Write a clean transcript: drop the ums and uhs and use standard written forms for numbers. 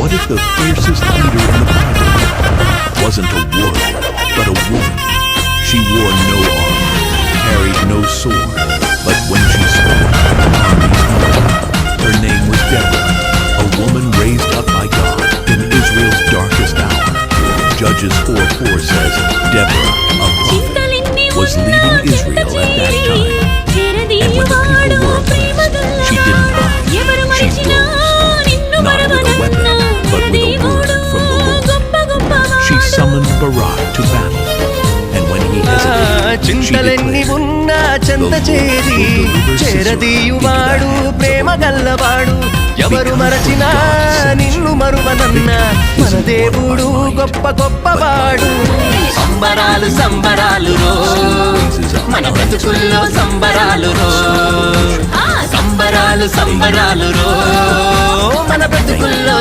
What if the fiercest leader in the Bible wasn't a warrior, but a woman? She wore no armor, carried no sword, but when she spoke, armies knew. Her name was Deborah, a woman raised up by God in Israel's darkest hour. Judges 4:4 says Deborah of Barak was leading Israel at that time. And when the people were oppressed, she didn't hide. She rose, not with a weapon, but with a word from the Lord. She summoned Barak to battle, and when he hesitated, she చింతలెన్ని declared, ఉన్నా చెంత చేరి చేరదీయువాడు ప్రేమ గల్లవాడు ఎవరు మరచినా నిన్ను మరువనన్న మన దేవుడు గొప్ప గొప్పవాడు సంబరాలు సంబరాలు రో మన బ్రతుకుల్లో సంబరాలు రో సంబరాలు సంబరాలు రో మన బ్రతుకుల్లో